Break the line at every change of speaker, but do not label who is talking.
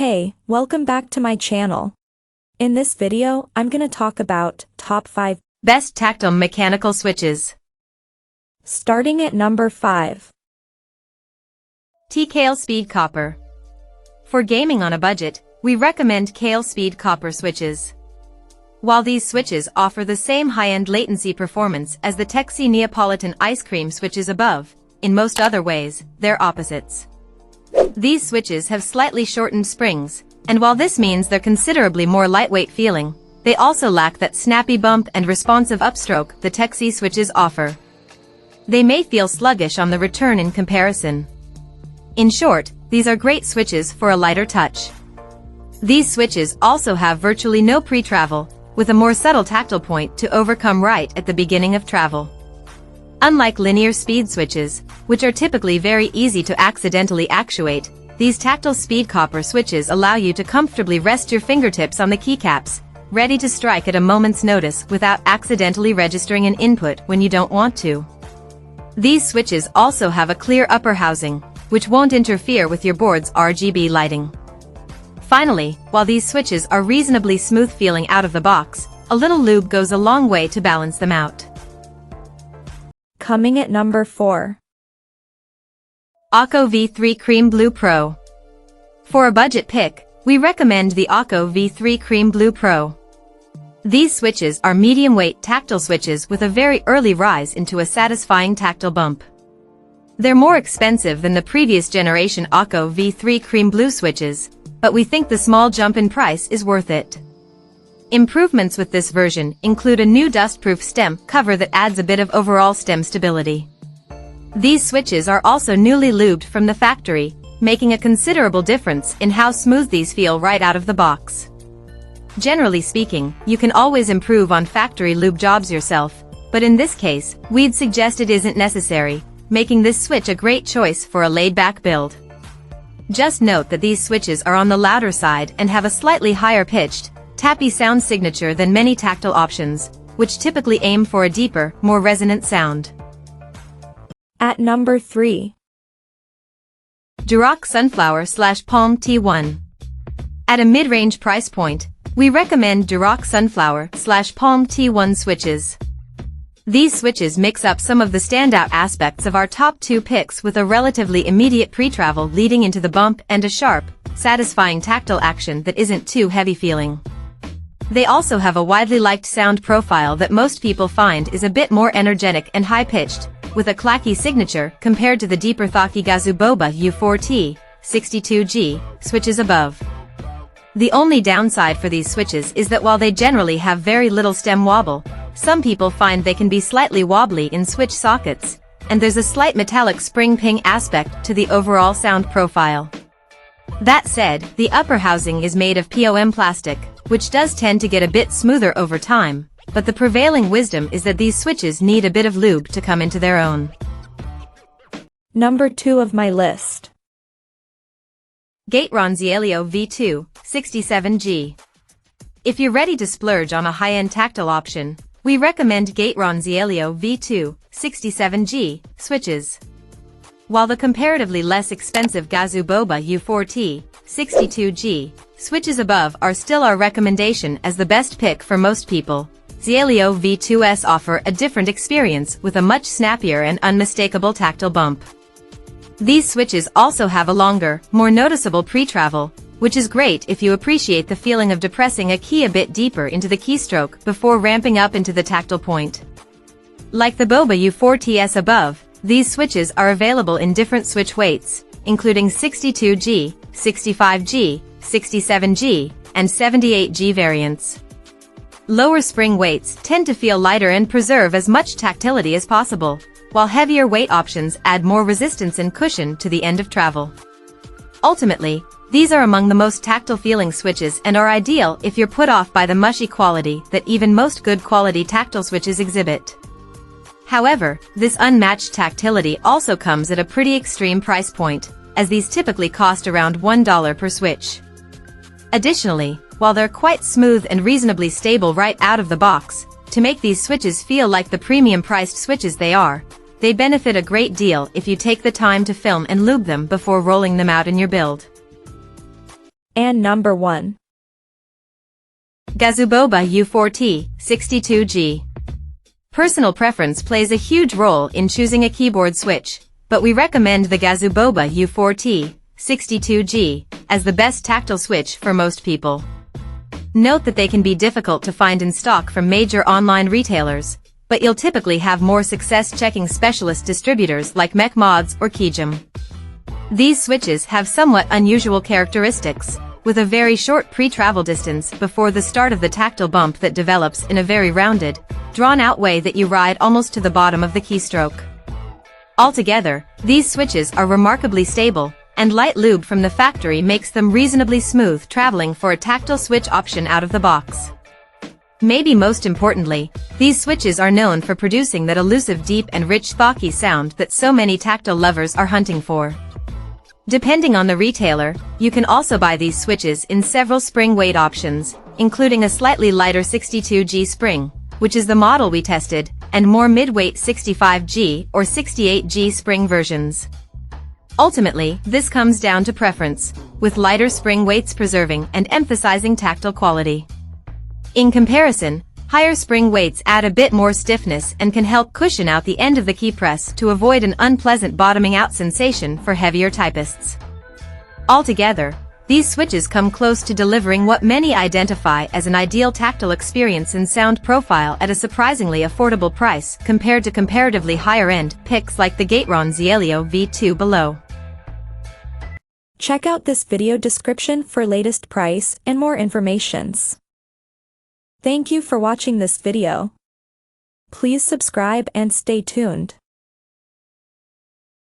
Hey, welcome back to my channel. In this video, I'm gonna talk about top 5
best tactile mechanical switches.
Starting at number 5.
TKailh Speed Copper. For gaming on a budget, we recommend TKailh Speed Copper switches. While these switches offer the same high-end latency performance as the TKailh Neapolitan ice cream switches above, in most other ways, they're opposites. These switches have slightly shortened springs, and while this means they're considerably more lightweight feeling, they also lack that snappy bump and responsive upstroke the TKailh switches offer. They may feel sluggish on the return in comparison. In short, these are great switches for a lighter touch. These switches also have virtually no pre-travel, with a more subtle tactile point to overcome right at the beginning of travel. Unlike linear speed switches, which are typically very easy to accidentally actuate, these tactile speed copper switches allow you to comfortably rest your fingertips on the keycaps, ready to strike at a moment's notice without accidentally registering an input when you don't want to. These switches also have a clear upper housing, which won't interfere with your board's RGB lighting. Finally, while these switches are reasonably smooth feeling out of the box, a little lube goes a long way to balance them out.
Coming at number 4.
Akko V3 Cream Blue Pro. For a budget pick, we recommend the Akko V3 Cream Blue Pro. These switches are medium-weight tactile switches with a very early rise into a satisfying tactile bump. They're more expensive than the previous generation Akko V3 Cream Blue switches, but we think the small jump in price is worth it. Improvements with this version include a new dust-proof stem cover that adds a bit of overall stem stability. These switches are also newly lubed from the factory, making a considerable difference in how smooth these feel right out of the box. Generally speaking, you can always improve on factory lube jobs yourself, but in this case, we'd suggest it isn't necessary, making this switch a great choice for a laid-back build. Just note that these switches are on the louder side and have a slightly higher pitched, tappy sound signature than many tactile options, which typically aim for a deeper, more resonant sound.
At number 3.
Durock Sunflower / Palm T1. At a mid-range price point, we recommend Durock Sunflower / Palm T1 switches. These switches mix up some of the standout aspects of our top 2 picks with a relatively immediate pre-travel leading into the bump and a sharp, satisfying tactile action that isn't too heavy feeling. They also have a widely liked sound profile that most people find is a bit more energetic and high-pitched, with a clacky signature compared to the deeper thocky Gazzew Boba U4T, 62G, switches above. The only downside for these switches is that while they generally have very little stem wobble, some people find they can be slightly wobbly in switch sockets, and there's a slight metallic spring ping aspect to the overall sound profile. That said, the upper housing is made of POM plastic, which does tend to get a bit smoother over time, but the prevailing wisdom is that these switches need a bit of lube to come into their own.
Number 2 of my list.
Gateron Zealio V2, 67G. If you're ready to splurge on a high-end tactile option, we recommend Gateron Zealio V2, 67G, switches. While the comparatively less expensive Gazzew Boba U4T, 62G, switches above are still our recommendation as the best pick for most people, Zealio V2s offer a different experience with a much snappier and unmistakable tactile bump. These switches also have a longer, more noticeable pre-travel, which is great if you appreciate the feeling of depressing a key a bit deeper into the keystroke before ramping up into the tactile point. Like the Boba U4TS above, these switches are available in different switch weights, including 62G, 65G, 67G, and 78G variants. Lower spring weights tend to feel lighter and preserve as much tactility as possible, while heavier weight options add more resistance and cushion to the end of travel. Ultimately, these are among the most tactile feeling switches and are ideal if you're put off by the mushy quality that even most good quality tactile switches exhibit. However, this unmatched tactility also comes at a pretty extreme price point, as these typically cost around $1 per switch. Additionally, while they're quite smooth and reasonably stable right out of the box, to make these switches feel like the premium-priced switches they are, they benefit a great deal if you take the time to film and lube them before rolling them out in your build.
And number 1.
Gazzew Boba U4T, 62G. Personal preference plays a huge role in choosing a keyboard switch, but we recommend the Gazzew Boba U4T, 62G, as the best tactile switch for most people. Note that they can be difficult to find in stock from major online retailers, but you'll typically have more success checking specialist distributors like MechMods or KeyGem. These switches have somewhat unusual characteristics, with a very short pre-travel distance before the start of the tactile bump that develops in a very rounded, drawn-out way that you ride almost to the bottom of the keystroke. Altogether, these switches are remarkably stable, and light lube from the factory makes them reasonably smooth traveling for a tactile switch option out of the box. Maybe most importantly, these switches are known for producing that elusive deep and rich thocky sound that so many tactile lovers are hunting for. Depending on the retailer, you can also buy these switches in several spring weight options, including a slightly lighter 62G spring, which is the model we tested, and more mid-weight 65G or 68G spring versions. Ultimately, this comes down to preference, with lighter spring weights preserving and emphasizing tactile quality. In comparison, higher spring weights add a bit more stiffness and can help cushion out the end of the key press to avoid an unpleasant bottoming out sensation for heavier typists. Altogether, these switches come close to delivering what many identify as an ideal tactile experience and sound profile at a surprisingly affordable price compared to comparatively higher-end picks like the Gateron Zealio V2 below.
Check out this video description for latest price and more informations. Thank you for watching this video. Please subscribe and stay tuned.